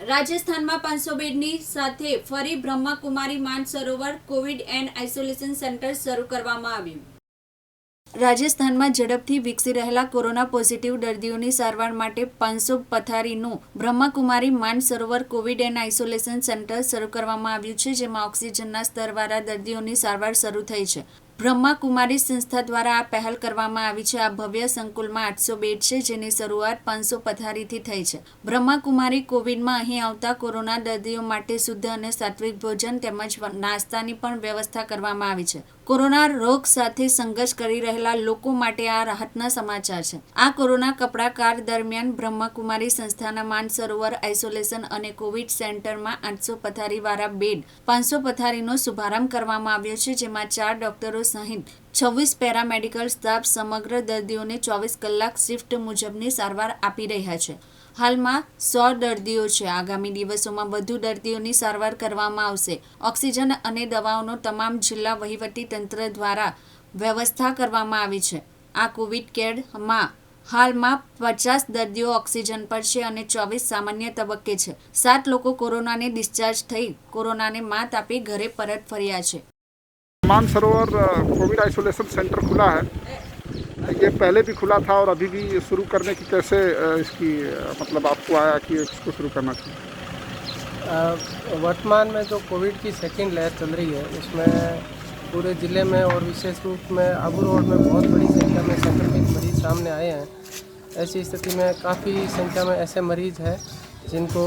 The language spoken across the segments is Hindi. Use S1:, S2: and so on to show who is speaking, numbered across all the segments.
S1: રાજસ્થાનમાં 500 બેડની સાથે ફરી Brahmakumari Mansarovar covid and isolation centre શરૂ કરવામાં આવ્યું. રાજસ્થાનમાં ઝડપથી વિકસી રહેલા કોરોના પોઝિટિવ દર્દીઓની સારવાર માટે 500 પથારીનું Brahmakumari Mansarovar covid and isolation centre શરૂ કરવામાં આવ્યું છે, જેમાં ઓક્સિજનના સ્તરવાળા દર્દીઓની સારવાર શરૂ થઈ છે. બ્રહ્માકુમારી સંસ્થા દ્વારા આ પહેલ કરવામાં આવી છે. આ ભવ્ય સંકુલમાં 800 બેડ છે, જેની શરૂઆત 500 પથારીથી થઈ છે. બ્રહ્માકુમારી કોવિડમાં અહીં આવતા કોરોના દર્દીઓ માટે શુદ્ધ અને સાત્વિક ભોજન તેમજ નાસ્તાની પણ વ્યવસ્થા કરવામાં આવી છે. કોરોના રોગ સાથે સંઘર્ષ કરી રહેલા લોકો માટે આ રાહતના સમાચાર છે. આ કોરોના કપડાકાળ દરમિયાન બ્રહ્માકુમારી સંસ્થાના માનસરોવર આઇસોલેશન અને કોવિડ સેન્ટરમાં 800 પથારીવાળા બેડ 500 પથારીનો શુભારંભ કરવામાં આવ્યો છે, જેમાં 4 ડોક્ટરો સહિત 26 પેરામેડિકલ સ્ટાફ સમગ્ર દર્દીઓને 24 કલાક શિફ્ટ મુજબની સારવાર આપી રહ્યા છે. હાલમાં 100 દર્દીઓ છે. આગામી દિવસોમાં વધુ દર્દીઓની સારવાર કરવામાં આવશે. ઓક્સિજન અને દવાઓનો તમામ જિલ્લા વહીવટી તંત્ર દ્વારા વ્યવસ્થા કરવામાં આવી છે. આ કોવિડ કેરમાં હાલમાં 50 દર્દીઓ ઓક્સિજન પર છે અને 24 સામાન્ય તબક્કે છે. 7 લોકો કોરોનાને ડિસ્ચાર્જ થઈ કોરોનાને માત આપી ઘરે પરત ફર્યા છે.
S2: मानसरोवर कोविड आइसोलेशन सेंटर खुला है। ये पहले भी खुला था और अभी भी शुरू करने की कैसे इसकी मतलब आपको आया कि इसको शुरू करना चाहिए?
S3: वर्तमान में जो कोविड की सेकेंड लहर चल रही है, उसमें पूरे ज़िले में और विशेष रूप में आबू रोड में बहुत बड़ी संख्या में संक्रमित मरीज सामने आए हैं। ऐसी स्थिति में काफ़ी संख्या में ऐसे मरीज़ हैं जिनको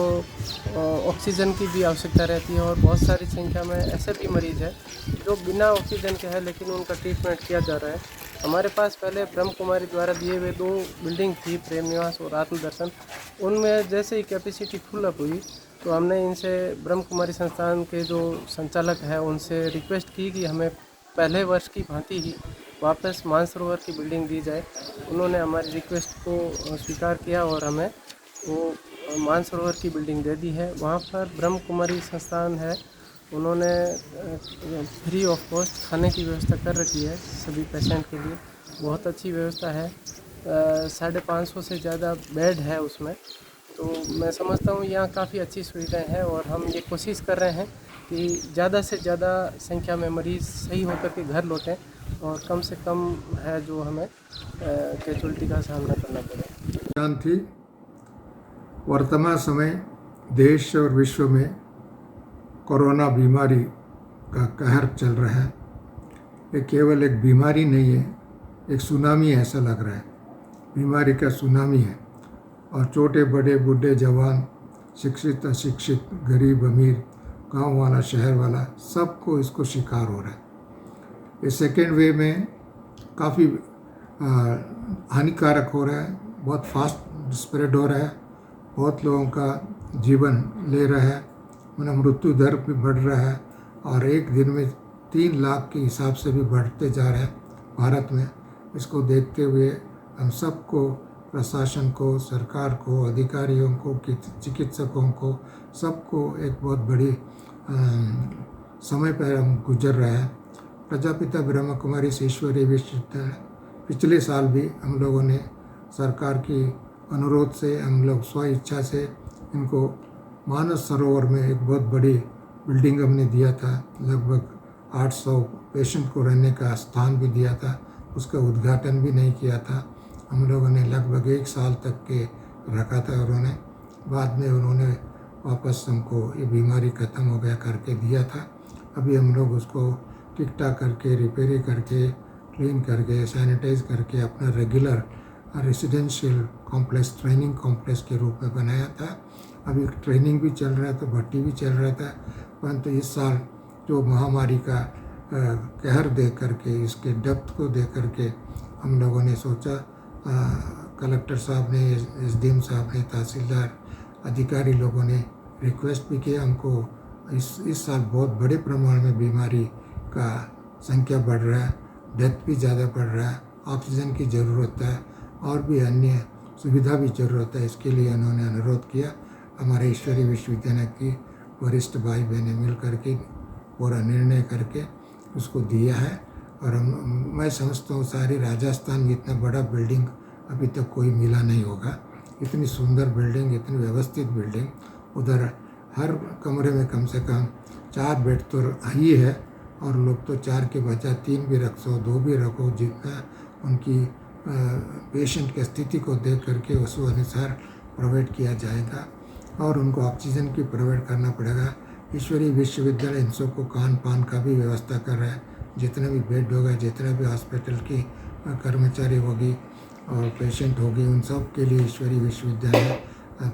S3: ऑक्सीजन की भी आवश्यकता रहती है और बहुत सारी संख्या में ऐसे भी मरीज़ हैं जो बिना ऑक्सीजन के हैं लेकिन उनका ट्रीटमेंट किया जा रहा है। हमारे पास पहले ब्रह्म कुमारी द्वारा दिए हुए 2 बिल्डिंग थी, प्रेम निवास और आत्मदर्शन। उनमें जैसे ही कैपेसिटी फुल अप हुई तो हमने इनसे ब्रह्म कुमारी संस्थान के जो संचालक हैं उनसे रिक्वेस्ट की कि हमें पहले वर्ष की भांति ही वापस मानसरोवर की बिल्डिंग दी जाए। उन्होंने हमारी रिक्वेस्ट को स्वीकार किया और हमें वो मानसरोवर की बिल्डिंग दे दी है। वहाँ पर ब्रह्म कुमारी संस्थान है, उन्होंने फ्री ऑफ कॉस्ट खाने की व्यवस्था कर रखी है सभी पेशेंट के लिए। बहुत अच्छी व्यवस्था है। 550 से ज़्यादा बेड है उसमें, तो मैं समझता हूँ यहाँ काफ़ी अच्छी सुविधाएं हैं और हम ये कोशिश कर रहे हैं कि ज़्यादा से ज़्यादा संख्या में मरीज़ सही होकर के घर लौटें और कम से कम है जो हमें कैजुअल्टी का सामना करना पड़े।
S4: वर्तमान समय देश और विश्व में कोरोना बीमारी का कहर चल रहा है। ये केवल एक बीमारी नहीं है, एक सुनामी ऐसा लग रहा है। बीमारी का सुनामी है और छोटे बड़े बूढ़े जवान, शिक्षित अशिक्षित, गरीब अमीर, गांव वाला शहर वाला, सबको इसको शिकार हो रहा है। ये सेकेंड वेव में काफ़ी हानिकारक हो रहा है, बहुत फास्ट स्प्रेड हो रहा है, बहुत लोगों का जीवन ले रहा है, मतलब मृत्यु दर भी बढ़ रहा है और एक दिन में 3 लाख के हिसाब से भी बढ़ते जा रहा है भारत में। इसको देखते हुए हम सबको, प्रशासन को, सरकार को, अधिकारियों को, चिकित्सकों को, सबको एक बहुत बड़ी समय पर हम गुजर रहे हैं। प्रजापिता ब्रह्म कुमारी ईश्वरीय विश्वविद्यालय पिछले साल भी हम लोगों ने सरकार की अनुरोध से, हम लोग स्व इच्छा से इनको मानस सरोवर में एक बहुत बड़ी बिल्डिंग हमने दिया था। लगभग 800 पेशेंट को रहने का स्थान भी दिया था, उसका उद्घाटन भी नहीं किया था। हम लोगों ने लगभग 1 साल तक के रखा था। उन्होंने बाद में उन्होंने वापस हमको ये बीमारी ख़त्म हो गया करके दिया था। अभी हम लोग उसको टिक टाक करके, रिपेयरी करके, क्लीन करके, सैनिटाइज करके अपना regular residential complex, training complex के रूप में बनाया था। अभी ट्रेनिंग भी चल रहा था, भर्ती भी चल रहा था, परंतु इस साल जो महामारी का कहर देख करके, इसके डेप्थ को देख करके हम लोगों ने सोचा, कलेक्टर साहब ने, एसडीएम साहब ने, तहसीलदार, अधिकारी लोगों ने रिक्वेस्ट भी किया हमको। इस साल बहुत बड़े प्रमाण में बीमारी का संख्या बढ़ रहा है, डेथ भी ज़्यादा बढ़ रहा है, ऑक्सीजन की ज़रूरत है और भी अन्य सुविधा भी ज़रूरत है। इसके लिए उन्होंने अनुरोध किया। हमारे ईश्वरीय विश्वविद्यालय की वरिष्ठ भाई बहनें मिल करके पूरा निर्णय करके उसको दिया है। और मैं समझता हूँ सारी राजस्थान में इतना बड़ा बिल्डिंग अभी तक कोई मिला नहीं होगा। इतनी सुंदर बिल्डिंग, इतनी व्यवस्थित बिल्डिंग उधर हर कमरे में कम से कम 4 बेड तो ही है, और लोग तो 4 के बजाय 3 भी रख सो, 2 भी रखो, जितना उनकी पेशेंट की स्थिति को देख करके उस अनुसार प्रोवाइड किया जाएगा। और उनको ऑक्सीजन की प्रोवाइड करना पड़ेगा। ईश्वरीय विश्वविद्यालय इन सबको खान पान का भी व्यवस्था कर रहा है। जितने भी बेड होगा, जितने भी हॉस्पिटल की कर्मचारी होगी और पेशेंट होगी, उन सब के लिए ईश्वरीय विश्वविद्यालय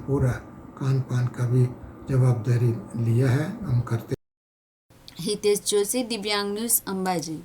S4: पूरा खान पान का भी जवाबदारी लिया है, हम करते।
S1: हितेश जोशी, दिव्यांग न्यूज़, अंबाजी।